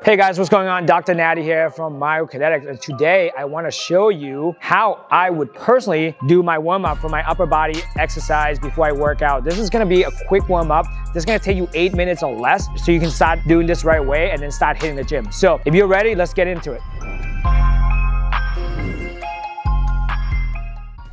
Hey guys, what's going on? Dr. Natty here from Myokinetics, and today I want to show you how I would personally do my warm-up for my upper body exercise before I work out. This is going to be a quick warm-up. This is going to take you 8 minutes or less, so you can start doing this right away and then start hitting the gym. So if you're ready, let's get into it.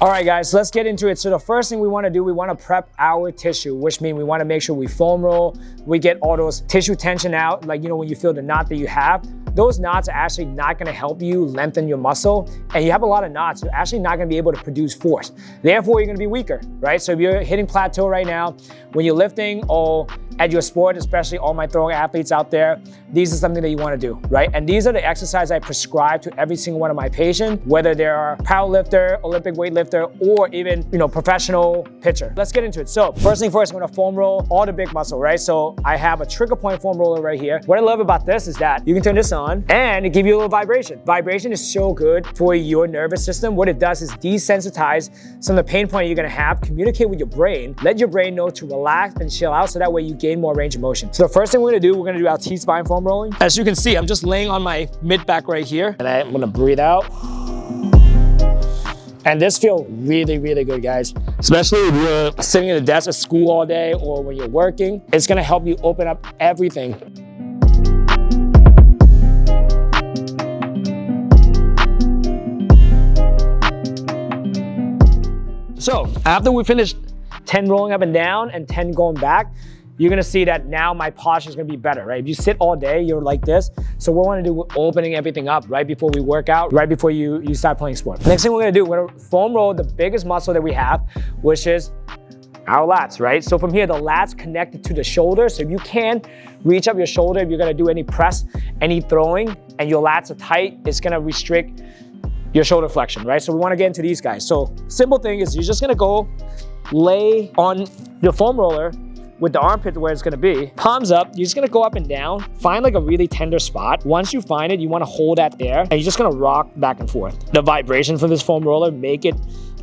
All right guys, let's get into it. So the first thing we want to do, we want to prep our tissue, which means we want to make sure we foam roll, we get all those tissue tension out, like, you know, when you feel the knot that you have. Those knots are actually not going to help you lengthen your muscle, and you have a lot of knots, you're actually not going to be able to produce force. Therefore, you're going to be weaker, right? So if you're hitting plateau right now, when you're lifting or at your sport, especially all my throwing athletes out there, these are something that you want to do, right? And these are the exercises I prescribe to every single one of my patients, whether they're a powerlifter, Olympic weightlifter, or even, you know, professional pitcher. Let's get into it. So first thing first, I'm going to foam roll all the big muscle, right? So I have a trigger point foam roller right here. What I love about this is that you can turn this on and it gives you a little vibration. Vibration is so good for your nervous system. What it does is desensitize some of the pain point you're going to have, communicate with your brain, let your brain know to relax and chill out, so that way you gain more range of motion. So the first thing we're going to do our T-spine foam rolling. As you can see, I'm just laying on my mid back right here, and I'm going to breathe out. And this feels really, really good, guys. Especially if you're sitting at a desk at school all day or when you're working. It's gonna help you open up everything. So after we finish 10 rolling up and down and 10 going back, you're gonna see that now my posture is gonna be better, right? If you sit all day, you're like this. So what we wanna do, we're opening everything up right before we work out, right before you start playing sport. Next thing we're gonna do, we're gonna foam roll the biggest muscle that we have, which is our lats, right? So from here, the lats connected to the shoulder. So if you can reach up your shoulder, if you're gonna do any press, any throwing, and your lats are tight, it's gonna restrict your shoulder flexion, right? So we wanna get into these guys. So simple thing is you're just gonna go lay on your foam roller with the armpit where it's gonna be. Palms up, you're just gonna go up and down, find like a really tender spot. Once you find it, you wanna hold that there, and you're just gonna rock back and forth. The vibration from this foam roller make it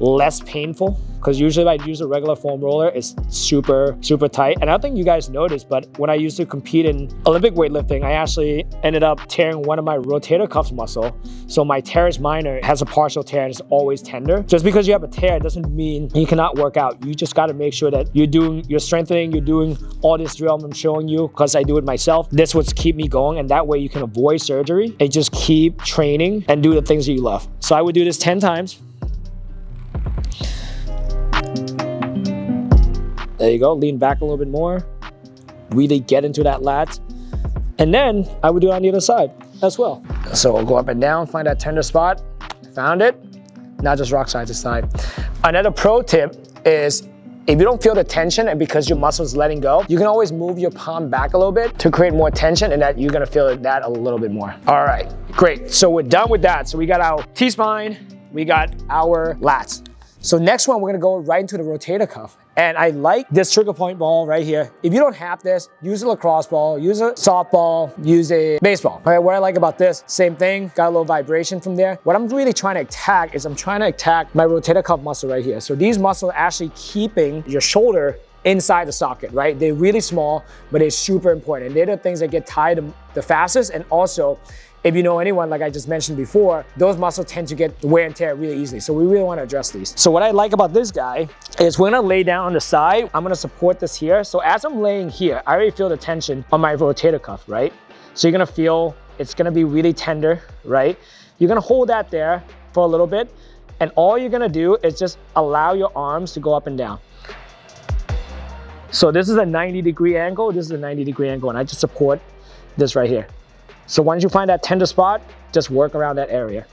less painful, because usually if I use a regular foam roller, it's super, super tight. And I don't think you guys noticed, but when I used to compete in Olympic weightlifting, I actually ended up tearing one of my rotator cuff muscle. So my teres minor has a partial tear and it's always tender. Just because you have a tear doesn't mean you cannot work out. You just gotta make sure that you're strengthening, you're doing all this drill I'm showing you, because I do it myself. This would keep me going, and that way you can avoid surgery and just keep training and do the things that you love. So I would do this 10 times. There you go, lean back a little bit more. Really get into that lat. And then I would do it on the other side as well. So we'll go up and down, find that tender spot. Found it. Now just rock side to side. Another pro tip is, if you don't feel the tension and because your muscle's letting go, you can always move your palm back a little bit to create more tension, and that you're gonna feel that a little bit more. All right, great. So we're done with that. So we got our T-spine, we got our lats. So next one, we're gonna go right into the rotator cuff. And I like this trigger point ball right here. If you don't have this, use a lacrosse ball, use a softball, use a baseball. All right, what I like about this, same thing, got a little vibration from there. What I'm really trying to attack is I'm trying to attack my rotator cuff muscle right here. So these muscles are actually keeping your shoulder inside the socket, right? They're really small, but they're super important. And they're the things that get tired the fastest. And also, if you know anyone, like I just mentioned before, those muscles tend to get wear and tear really easily. So we really want to address these. So what I like about this guy is we're going to lay down on the side. I'm going to support this here. So as I'm laying here, I already feel the tension on my rotator cuff, right? So you're going to feel it's going to be really tender, right? You're going to hold that there for a little bit. And all you're going to do is just allow your arms to go up and down. So this is a 90-degree angle. This is a 90-degree angle. And I just support this right here. So once you find that tender spot, just work around that area.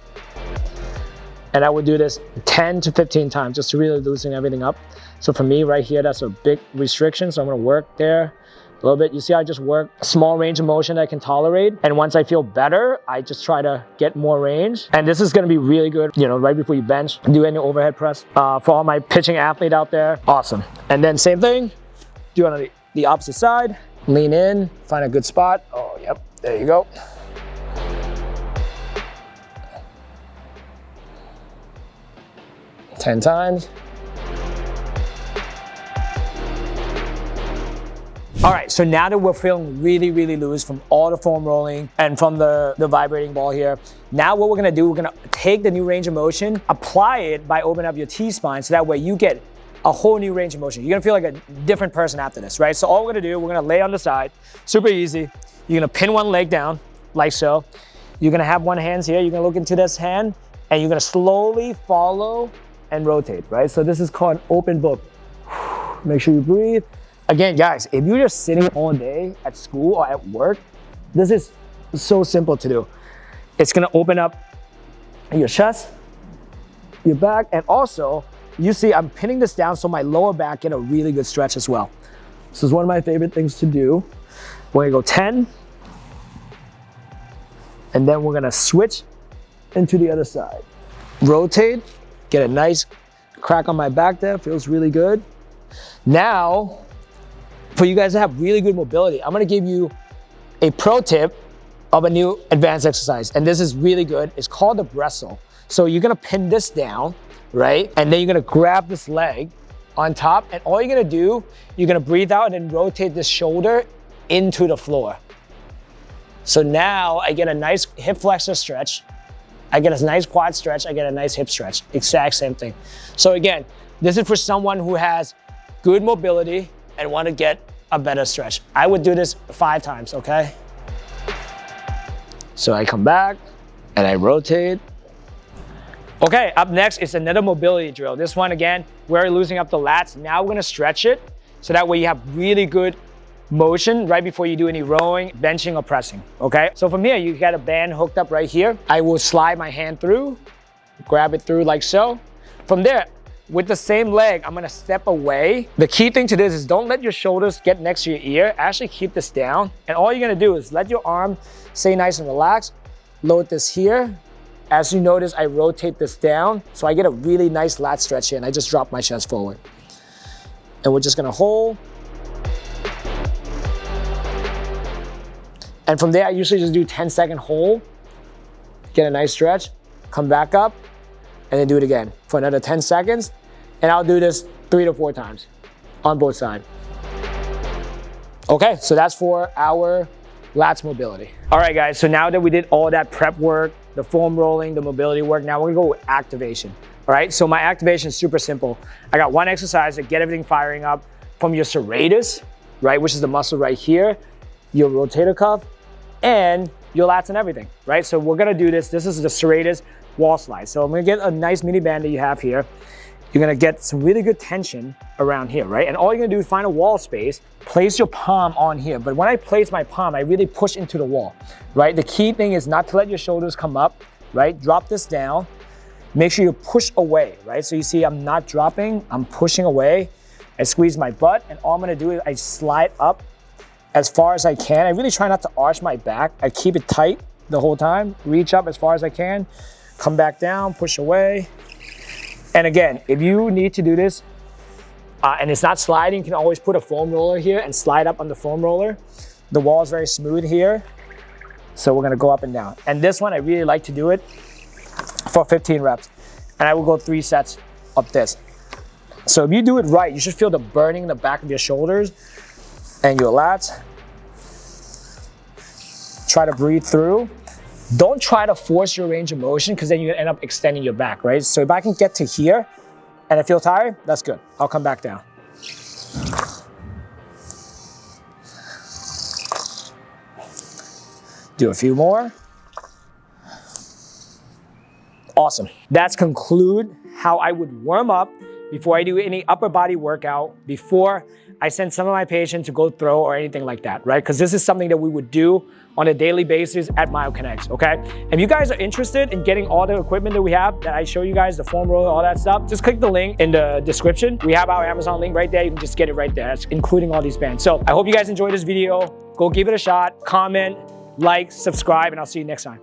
And I would do this 10 to 15 times, just to really loosen everything up. So for me right here, that's a big restriction. So I'm gonna work there a little bit. You see, I just work a small range of motion that I can tolerate. And once I feel better, I just try to get more range. And this is gonna be really good, you know, right before you bench, do any overhead press. For all my pitching athlete out there, awesome. And then same thing, do it on the opposite side. Lean in, find a good spot. Oh, yep. There you go. Ten times. All right, so now that we're feeling really, really loose from all the foam rolling and from the vibrating ball here, now what we're gonna do, we're gonna take the new range of motion, apply it by opening up your T-spine so that way you get a whole new range of motion. You're gonna feel like a different person after this, right? So all we're gonna do, we're gonna lay on the side, super easy. You're gonna pin one leg down, like so. You're gonna have one hand here, you're gonna look into this hand, and you're gonna slowly follow and rotate, right? So this is called an open book. Make sure you breathe. Again, guys, if you're just sitting all day at school or at work, this is so simple to do. It's gonna open up your chest, your back, and also, you see I'm pinning this down so my lower back get a really good stretch as well. This is one of my favorite things to do. We're gonna go 10, and then we're gonna switch into the other side. Rotate, get a nice crack on my back there, feels really good. Now, for you guys to have really good mobility, I'm gonna give you a pro tip of a new advanced exercise, and this is really good. It's called the bristle. So you're gonna pin this down, right? And then you're gonna grab this leg on top, and all you're gonna do, you're gonna breathe out and then rotate this shoulder into the floor. So now I get a nice hip flexor stretch, I get a nice quad stretch, I get a nice hip stretch, exact same thing. So again, this is for someone who has good mobility and want to get a better stretch. I would do this 5 times, okay? So I come back and I rotate. Okay, up next is another mobility drill. This one again, we're loosening up the lats. Now we're gonna stretch it so that way you have really good motion right before you do any rowing, benching, or pressing, okay? So from here, you got a band hooked up right here. I will slide my hand through, grab it through like so. From there, with the same leg, I'm gonna step away. The key thing to this is don't let your shoulders get next to your ear. Actually keep this down. And all you're gonna do is let your arm stay nice and relaxed. Load this here. As you notice, I rotate this down. So I get a really nice lat stretch here and I just drop my chest forward. And we're just gonna hold. And from there, I usually just do 10-second hold. Get a nice stretch, come back up, and then do it again for another 10 seconds. And I'll do this 3 to 4 times on both sides. Okay, so that's for our lats mobility. All right, guys, so now that we did all that prep work, the foam rolling, the mobility work, now we're gonna go with activation. All right, so my activation is super simple. I got one exercise to get everything firing up from your serratus, right, which is the muscle right here, your rotator cuff, and your lats and everything, right? So we're gonna do this. This is the serratus wall slide. So I'm gonna get a nice mini band that you have here. You're gonna get some really good tension around here, right? And all you're gonna do is find a wall space, place your palm on here. But when I place my palm, I really push into the wall, right? The key thing is not to let your shoulders come up, right? Drop this down. Make sure you push away, right? So you see I'm not dropping, I'm pushing away. I squeeze my butt, and all I'm gonna do is I slide up as far as I can. I really try not to arch my back. I keep it tight the whole time. Reach up as far as I can. Come back down, push away. And again, if you need to do this, and it's not sliding, you can always put a foam roller here and slide up on the foam roller. The wall is very smooth here. So we're gonna go up and down. And this one, I really like to do it for 15 reps. And I will go 3 sets of this. So if you do it right, you should feel the burning in the back of your shoulders and your lats. Try to breathe through. Don't try to force your range of motion because then you end up extending your back, right? So if I can get to here and I feel tired, that's good. I'll come back down. Do a few more. Awesome. That's conclude how I would warm up before I do any upper body workout, before I send some of my patients to go throw or anything like that, right? Because this is something that we would do on a daily basis at MyoConnects, okay? If you guys are interested in getting all the equipment that we have, that I show you guys, the foam roller, all that stuff, just click the link in the description. We have our Amazon link right there. You can just get it right there. It's including all these bands. So I hope you guys enjoyed this video. Go give it a shot, comment, like, subscribe, and I'll see you next time.